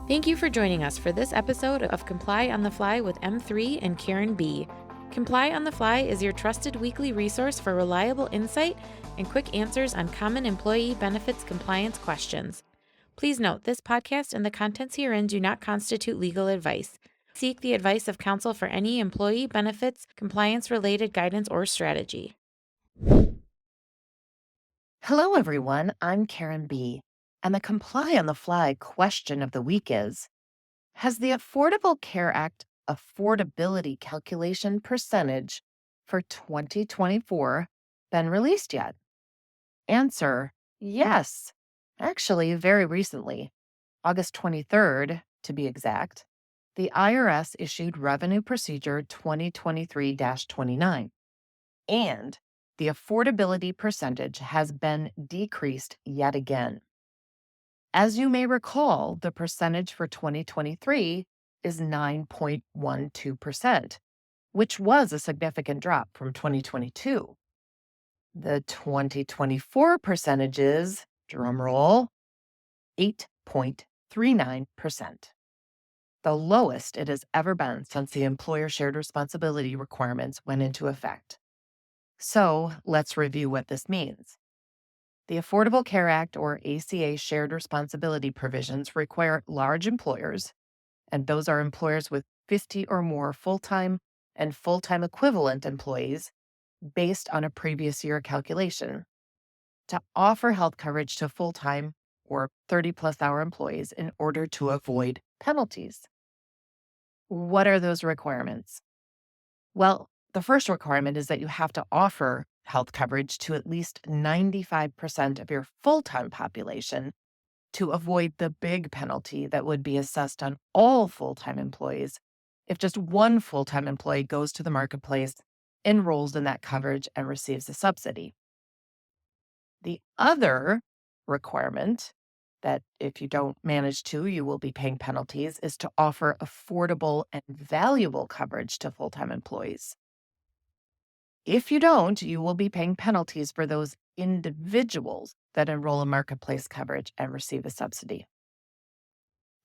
Thank you for joining us for this episode of Comply on the Fly with M3 and Karen B. Comply on the Fly is your trusted weekly resource for reliable insight and quick answers on common employee benefits compliance questions. Please note, this podcast and the contents herein do not constitute legal advice. Seek the advice of counsel for any employee benefits compliance-related guidance or strategy. Hello, everyone. I'm Karen B. And the Comply on the Fly question of the week is, has the Affordable Care Act affordability calculation percentage for 2024 been released yet? Answer, yes. Actually, very recently, August 23rd, to be exact, the IRS issued Revenue Procedure 2023-29. And the affordability percentage has been decreased yet again. As you may recall, the percentage for 2023 is 9.12%, which was a significant drop from 2022. The 2024 percentage is, drumroll, 8.39%, the lowest it has ever been since the employer shared responsibility requirements went into effect. So let's review what this means. The Affordable Care Act, or ACA, shared responsibility provisions require large employers, and those are employers with 50 or more full-time and full-time equivalent employees based on a previous year calculation, to offer health coverage to full-time or 30-plus hour employees in order to avoid penalties. What are those requirements? Well, the first requirement is that you have to offer health coverage to at least 95% of your full-time population to avoid the big penalty that would be assessed on all full-time employees if just one full-time employee goes to the marketplace, enrolls in that coverage, and receives a subsidy. The other requirement that if you don't manage to, you will be paying penalties, is to offer affordable and valuable coverage to full-time employees. If you don't, you will be paying penalties for those individuals that enroll in marketplace coverage and receive a subsidy.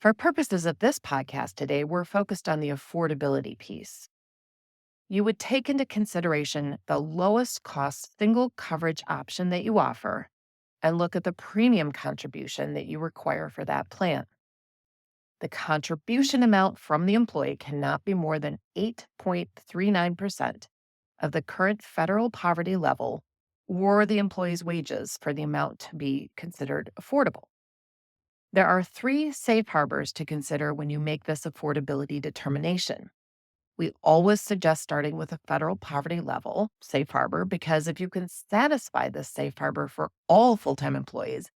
For purposes of this podcast today, we're focused on the affordability piece. You would take into consideration the lowest cost single coverage option that you offer and look at the premium contribution that you require for that plan. The contribution amount from the employee cannot be more than 8.39% of the current federal poverty level or the employee's wages for the amount to be considered affordable. There are 3 safe harbors to consider when you make this affordability determination. We always suggest starting with a federal poverty level safe harbor because if you can satisfy this safe harbor for all full-time employees,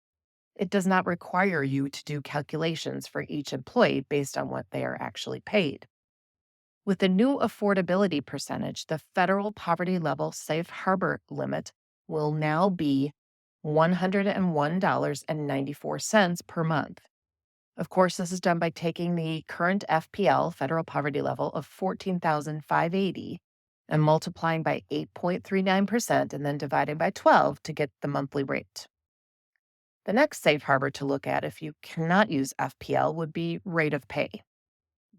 it does not require you to do calculations for each employee based on what they are actually paid. With the new affordability percentage, the federal poverty level safe harbor limit will now be $101.94 per month. Of course, this is done by taking the current FPL, federal poverty level, of $14,580 and multiplying by 8.39% and then dividing by 12 to get the monthly rate. The next safe harbor to look at if you cannot use FPL would be rate of pay.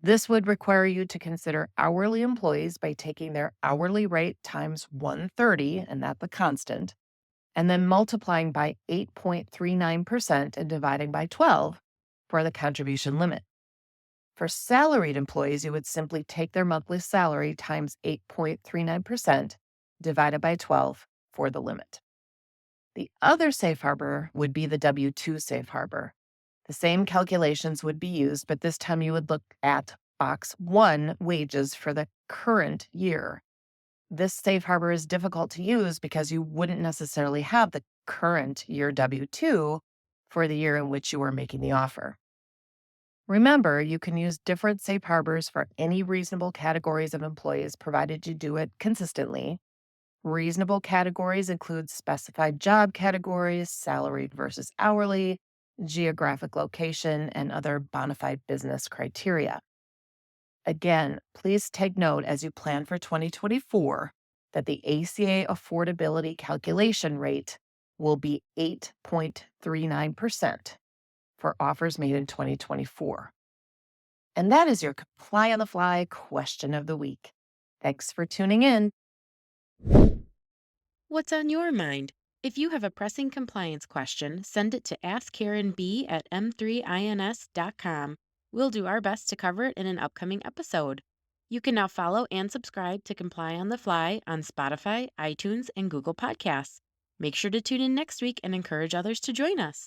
This would require you to consider hourly employees by taking their hourly rate times 130, and that's the constant, and then multiplying by 8.39% and dividing by 12 for the contribution limit. For salaried employees, you would simply take their monthly salary times 8.39% divided by 12 for the limit. The other safe harbor would be the W-2 safe harbor. The same calculations would be used, but this time you would look at box 1 wages for the current year. This safe harbor is difficult to use because you wouldn't necessarily have the current year W-2 for the year in which you are making the offer. Remember, you can use different safe harbors for any reasonable categories of employees provided you do it consistently. Reasonable categories include specified job categories, salaried versus hourly, geographic location, and other bona fide business criteria. Again, please take note as you plan for 2024 that the ACA affordability calculation rate will be 8.39% for offers made in 2024. And that is your Comply on the Fly question of the week. Thanks for tuning in. What's on your mind? If you have a pressing compliance question, send it to askkarenb@m3ins.com. We'll do our best to cover it in an upcoming episode. You can now follow and subscribe to Comply on the Fly on Spotify, iTunes, and Google Podcasts. Make sure to tune in next week and encourage others to join us.